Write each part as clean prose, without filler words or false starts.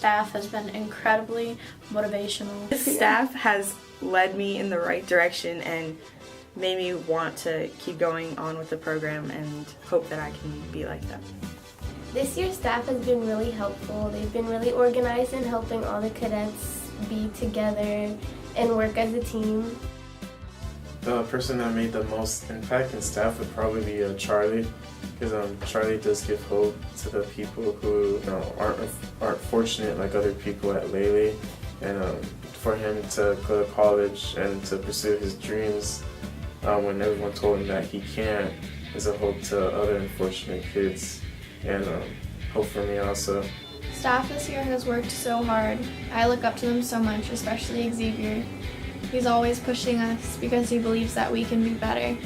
staff has been incredibly motivational. The staff has led me in the right direction and made me want to keep going on with the program and hope that I can be like that. This year's staff has been really helpful. They've been really organized in helping all the cadets be together and work as a team. The person that made the most impact in staff would probably be Charlie, because Charlie does give hope to the people who aren't fortunate like other people at Lely, and for him to go to college and to pursue his dreams when everyone told him that he can't is a hope to other unfortunate kids, and hope for me also. Staff this year has worked so hard. I look up to them so much, especially Xavier. He's always pushing us because he believes that we can be better.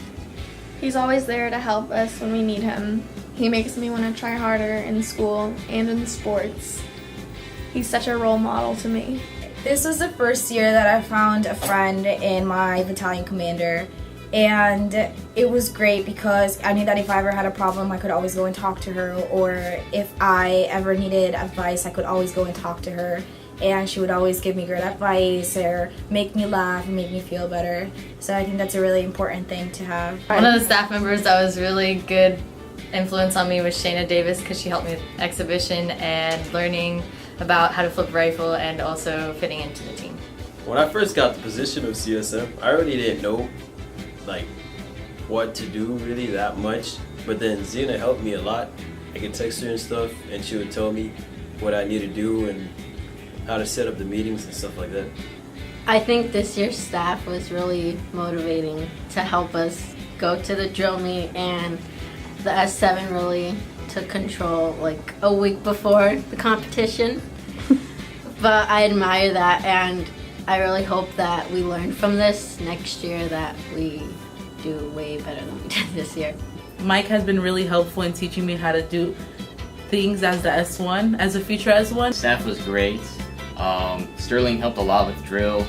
He's always there to help us when we need him. He makes me want to try harder in school and in sports. He's such a role model to me. This was the first year that I found a friend in my battalion commander, and it was great because I knew that if I ever had a problem I could always go and talk to her, or if I ever needed advice I could always go and talk to her, and she would always give me great advice or make me laugh and make me feel better. So I think that's a really important thing to have. One of the staff members that was really good influence on me was Xena Davis, because she helped me with exhibition and learning about how to flip a rifle and also fitting into the team. When I first got the position of CSM, I really didn't know like what to do really that much, but then Xena helped me a lot. I could text her and stuff and she would tell me what I need to do and how to set up the meetings and stuff like that. I think this year's staff was really motivating to help us go to the drill meet, and the S7 really took control like a week before the competition. But I admire that, and I really hope that we learn from this next year, that we do way better than we did this year. Mike has been really helpful in teaching me how to do things as the S1, as a future S1. Staff was great. Sterling helped a lot with drill,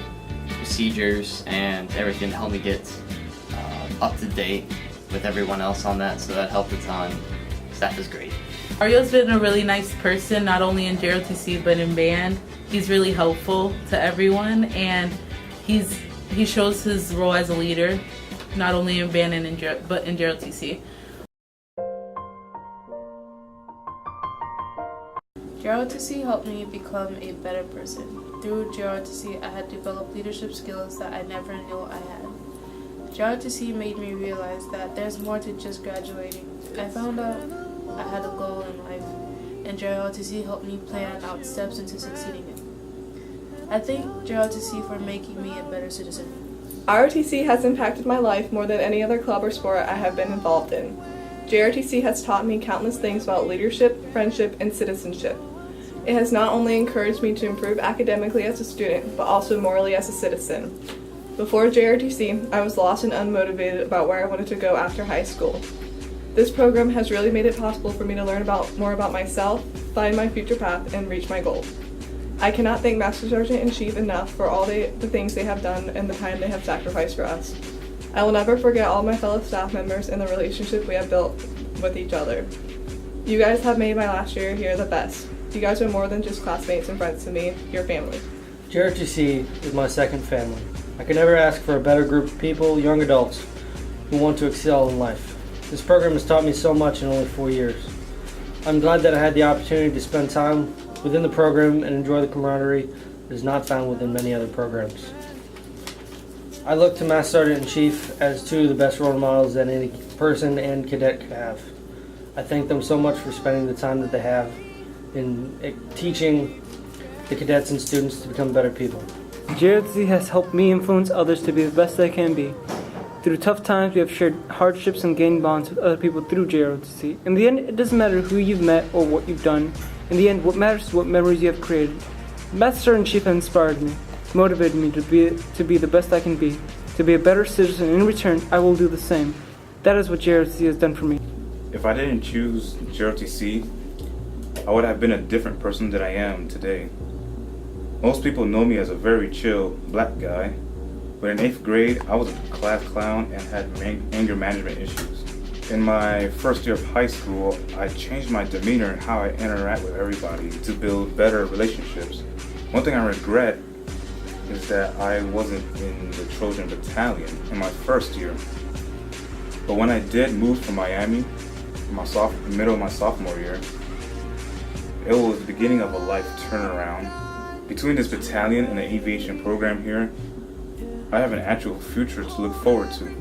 procedures, and everything to help me get up to date with everyone else on that, so that helped a ton. Staff is great. Mario's been a really nice person, not only in JROTC but in band. He's really helpful to everyone, and he shows his role as a leader, not only in band and but in JROTC. Jrotc helped me become a better person. Through Jrotc, I had developed leadership skills that I never knew I had. Jrotc made me realize that there's more to just graduating. I found out I had a goal in life, and Jrotc helped me plan out steps into succeeding it. I thank Jrotc for making me a better citizen. ROTC has impacted my life more than any other club or sport I have been involved in. JROTC has taught me countless things about leadership, friendship, and citizenship. It has not only encouraged me to improve academically as a student, but also morally as a citizen. Before JROTC, I was lost and unmotivated about where I wanted to go after high school. This program has really made it possible for me to learn more about myself, find my future path, and reach my goals. I cannot thank Master Sergeant and Chief enough for all the things they have done and the time they have sacrificed for us. I will never forget all my fellow staff members and the relationship we have built with each other. You guys have made my last year here the best. You guys are more than just classmates and friends to me, you're family. JROTC is my second family. I could never ask for a better group of people, young adults, who want to excel in life. This program has taught me so much in only 4 years. I'm glad that I had the opportunity to spend time within the program and enjoy the camaraderie that is not found within many other programs. I look to Master Sergeant and Chief as two of the best role models that any person and cadet could have. I thank them so much for spending the time that they have in teaching the cadets and students to become better people. JROTC has helped me influence others to be the best they can be. Through tough times, we have shared hardships and gained bonds with other people through JROTC. In the end, it doesn't matter who you've met or what you've done. In the end, what matters is what memories you have created. Master Sergeant Chief has inspired me, motivated me to be the best I can be, to be a better citizen. In return, I will do the same. That is what JROTC has done for me. If I didn't choose JROTC, I would have been a different person than I am today. Most people know me as a very chill black guy, but in 8th grade I was a class clown and had anger management issues. In my first year of high school, I changed my demeanor and how I interact with everybody to build better relationships. One thing I regret is that I wasn't in the Trojan Battalion in my first year. But when I did move from Miami, in the middle of my sophomore year, it was the beginning of a life turnaround. Between this battalion and the aviation program here, I have an actual future to look forward to.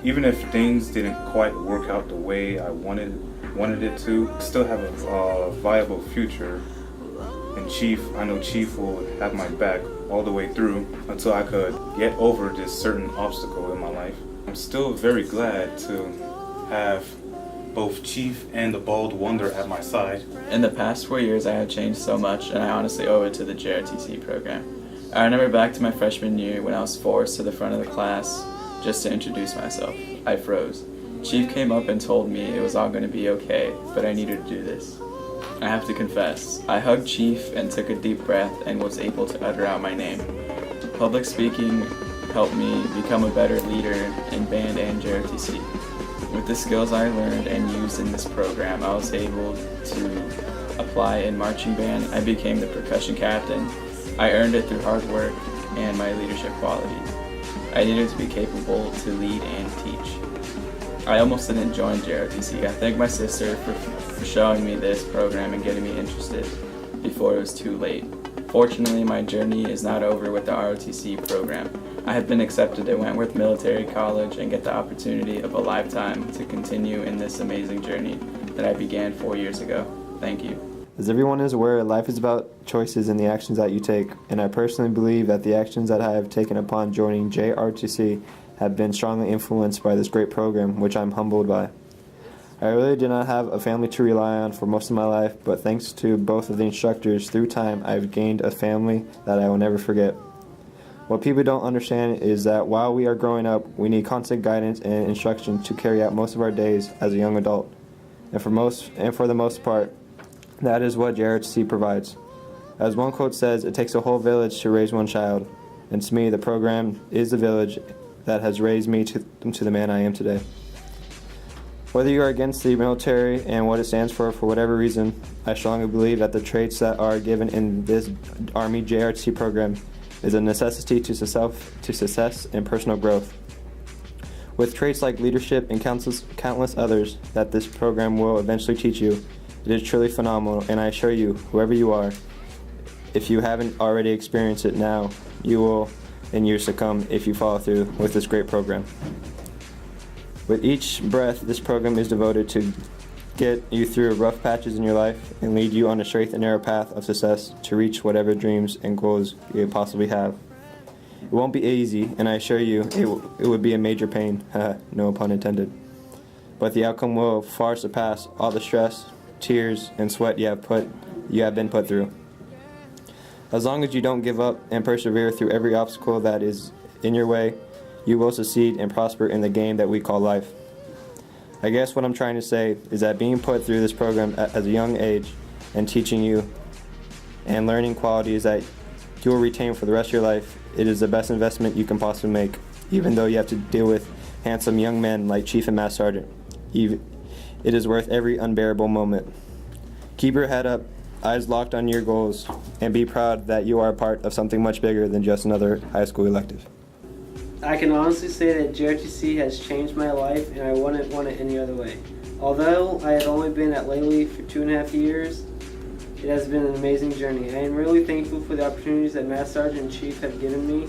Even if things didn't quite work out the way I wanted it to, I still have a viable future. And I know Chief will have my back all the way through until I could get over this certain obstacle in my life. I'm still very glad to have both Chief and the Bald Wonder at my side. In the past 4 years, I have changed so much, and I honestly owe it to the JROTC program. I remember back to my freshman year when I was forced to the front of the class just to introduce myself. I froze. Chief came up and told me it was all going to be okay, but I needed to do this. I have to confess, I hugged Chief and took a deep breath and was able to utter out my name. Public speaking helped me become a better leader in band and JROTC. With the skills I learned and used in this program, I was able to apply in marching band. I became the percussion captain. I earned it through hard work and my leadership qualities. I needed to be capable to lead and teach. I almost didn't join JROTC. I thank my sister for showing me this program and getting me interested before it was too late. Fortunately, my journey is not over with the ROTC program. I have been accepted at Wentworth Military College and get the opportunity of a lifetime to continue in this amazing journey that I began 4 years ago. Thank you. As everyone is aware, life is about choices and the actions that you take, and I personally believe that the actions that I have taken upon joining JROTC have been strongly influenced by this great program, which I'm humbled by. I really did not have a family to rely on for most of my life, but thanks to both of the instructors, through time I've gained a family that I will never forget. What people don't understand is that while we are growing up, we need constant guidance and instruction to carry out most of our days as a young adult. And for the most part, that is what JROTC provides. As one quote says, it takes a whole village to raise one child. And to me, the program is the village that has raised me to the man I am today. Whether you are against the military and what it stands for whatever reason, I strongly believe that the traits that are given in this Army JROTC program is a necessity to success and personal growth. With traits like leadership and countless others that this program will eventually teach you, it is truly phenomenal, and I assure you, whoever you are, if you haven't already experienced it now, you will in years to come if you follow through with this great program. With each breath, this program is devoted to get you through rough patches in your life and lead you on a straight and narrow path of success to reach whatever dreams and goals you possibly have. It won't be easy, and I assure you it would be a major pain, no pun intended. But the outcome will far surpass all the stress, tears, and sweat you have been put through. As long as you don't give up and persevere through every obstacle that is in your way, you will succeed and prosper in the game that we call life. I guess what I'm trying to say is that being put through this program at a young age and teaching you and learning qualities that you will retain for the rest of your life, it is the best investment you can possibly make, even though you have to deal with handsome young men like Chief and Master Sergeant. It is worth every unbearable moment. Keep your head up, eyes locked on your goals, and be proud that you are a part of something much bigger than just another high school elective. I can honestly say that JROTC has changed my life, and I wouldn't want it any other way. Although I have only been at Lely for 2.5 years, it has been an amazing journey. I am really thankful for the opportunities that Master Sergeant and Chief have given me.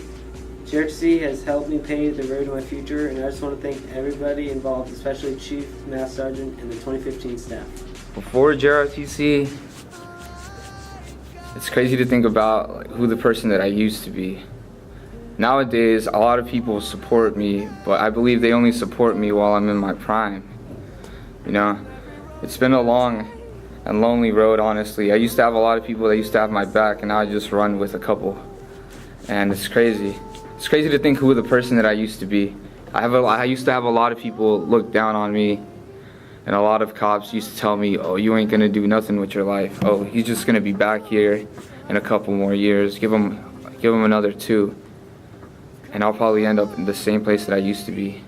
JROTC has helped me pave the road to my future, and I just want to thank everybody involved, especially Chief, Master Sergeant, and the 2015 staff. Before JROTC, it's crazy to think about who the person that I used to be. Nowadays, a lot of people support me, but I believe they only support me while I'm in my prime. You know, it's been a long and lonely road, honestly. I used to have a lot of people that used to have my back, and now I just run with a couple. And it's crazy. It's crazy to think who the person that I used to be. I used to have a lot of people look down on me, and a lot of cops used to tell me, oh, you ain't gonna do nothing with your life. Oh, he's just gonna be back here in a couple more years. Give him another 2. And I'll probably end up in the same place that I used to be.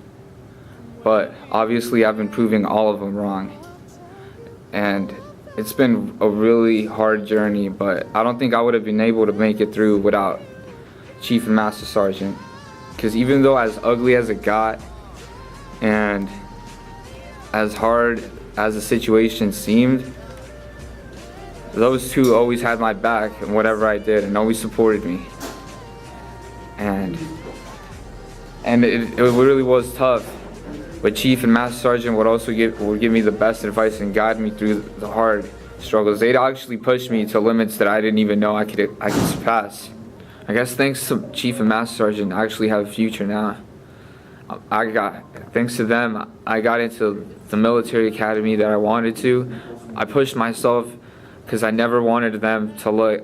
but obviously I've been proving all of them wrong. And it's been a really hard journey, but I don't think I would have been able to make it through without Chief and Master Sergeant. Because even though as ugly as it got and as hard as the situation seemed, those two always had my back in whatever I did and always supported me. And it really was tough. But Chief and Master Sergeant would give me the best advice and guide me through the hard struggles. They'd actually push me to limits that I didn't even know I could surpass. I guess thanks to Chief and Master Sergeant, I actually have a future now. Thanks to them, I got into the military academy that I wanted to. I pushed myself because I never wanted them to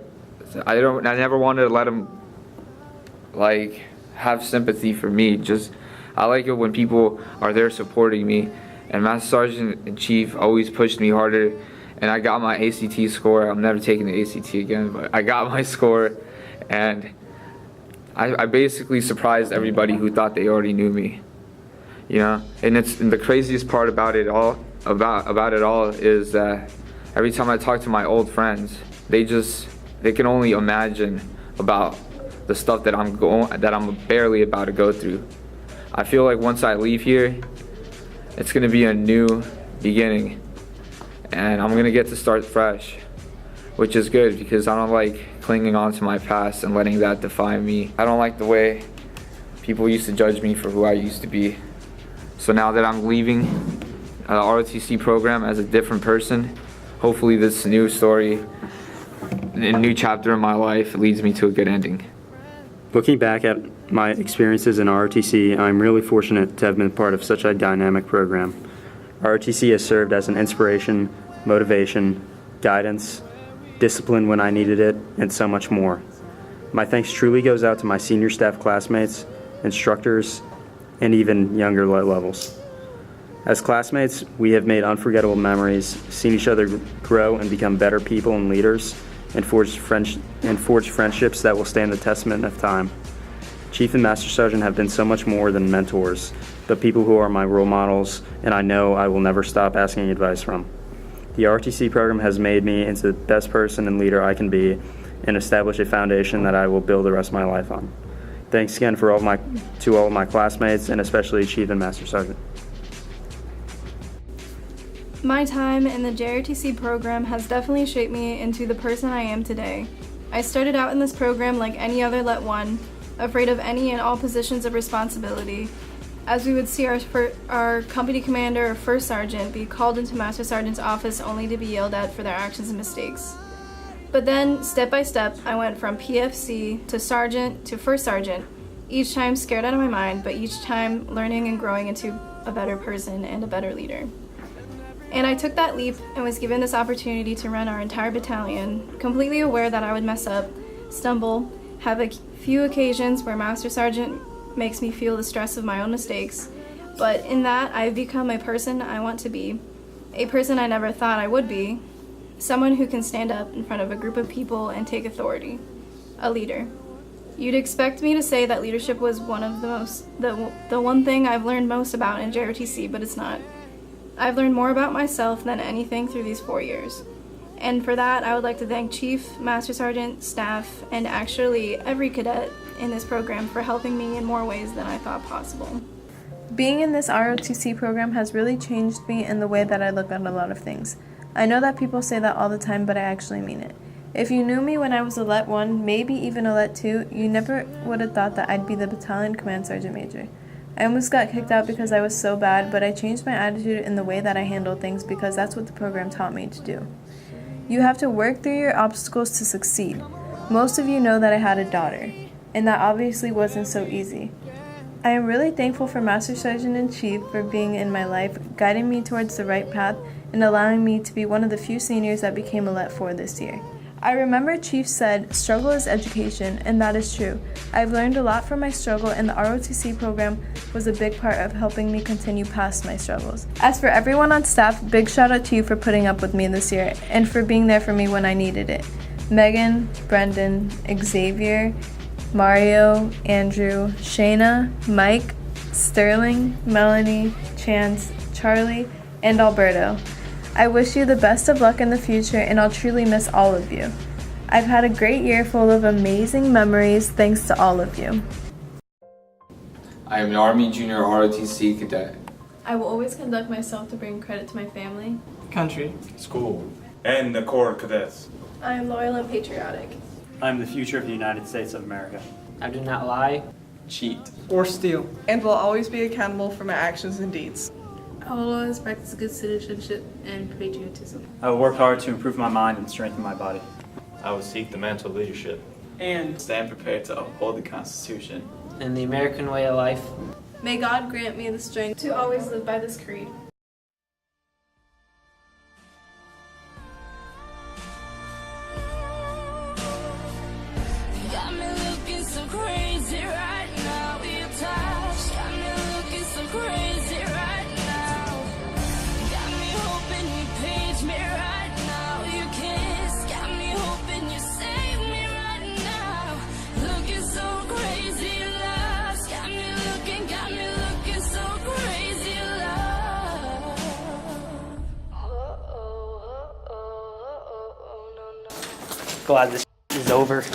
I never wanted to let them have sympathy for me. I like it when people are there supporting me, and Master Sergeant and Chief always pushed me harder, and I got my ACT score. I'm never taking the ACT again, but I got my score, and I basically surprised everybody who thought they already knew me, you know. And the craziest part about it all is that every time I talk to my old friends, they can only imagine about the stuff that I'm barely about to go through. I feel like once I leave here, it's gonna be a new beginning, and I'm gonna get to start fresh, which is good because I don't like clinging on to my past and letting that define me. I don't like the way people used to judge me for who I used to be. So now that I'm leaving the ROTC program as a different person, hopefully this new story, a new chapter in my life leads me to a good ending. Looking back at my experiences in ROTC, I'm really fortunate to have been part of such a dynamic program. ROTC has served as an inspiration, motivation, guidance, discipline when I needed it, and so much more. My thanks truly goes out to my senior staff classmates, instructors, and even younger levels. As classmates, we have made unforgettable memories, seen each other grow and become better people and leaders, and forged friendships that will stand the testament of time. Chief and Master Sergeant have been so much more than mentors, but people who are my role models, and I know I will never stop asking advice from. The ROTC program has made me into the best person and leader I can be, and established a foundation that I will build the rest of my life on. Thanks again to all of my classmates, and especially Chief and Master Sergeant. My time in the JROTC program has definitely shaped me into the person I am today. I started out in this program like any other Let 1, afraid of any and all positions of responsibility, as we would see our company commander or first sergeant be called into Master Sergeant's office only to be yelled at for their actions and mistakes. But then, step by step, I went from PFC to sergeant to first sergeant, each time scared out of my mind, but each time learning and growing into a better person and a better leader. And I took that leap and was given this opportunity to run our entire battalion, completely aware that I would mess up, stumble, have a few occasions where Master Sergeant makes me feel the stress of my own mistakes, but in that I've become a person I want to be, a person I never thought I would be, someone who can stand up in front of a group of people and take authority, a leader. You'd expect me to say that leadership was one of the one thing I've learned most about in JROTC, but it's not. I've learned more about myself than anything through these 4 years. And for that, I would like to thank Chief, Master Sergeant, staff, and actually every cadet in this program for helping me in more ways than I thought possible. Being in this ROTC program has really changed me in the way that I look at a lot of things. I know that people say that all the time, but I actually mean it. If you knew me when I was a Let 1, maybe even a Let 2, you never would have thought that I'd be the battalion command sergeant major. I almost got kicked out because I was so bad, but I changed my attitude in the way that I handle things because that's what the program taught me to do. You have to work through your obstacles to succeed. Most of you know that I had a daughter, and that obviously wasn't so easy. I am really thankful for Master Sergeant and Chief for being in my life, guiding me towards the right path, and allowing me to be one of the few seniors that became a Let 4 this year. I remember Chief said, struggle is education, and that is true. I've learned a lot from my struggle, and the ROTC program was a big part of helping me continue past my struggles. As for everyone on staff, big shout out to you for putting up with me this year, and for being there for me when I needed it. Megan, Brendan, Xavier, Mario, Andrew, Shayna, Mike, Sterling, Melanie, Chance, Charlie, and Alberto. I wish you the best of luck in the future, and I'll truly miss all of you. I've had a great year full of amazing memories thanks to all of you. I am an Army Junior ROTC cadet. I will always conduct myself to bring credit to my family, country, school, and the Corps of Cadets. I am loyal and patriotic. I am the future of the United States of America. I do not lie, cheat, or steal, and will always be accountable for my actions and deeds. I will always practice good citizenship and patriotism. I will work hard to improve my mind and strengthen my body. I will seek the mantle of leadership and stand prepared to uphold the Constitution and the American way of life. May God grant me the strength to always live by this creed. Glad this is over.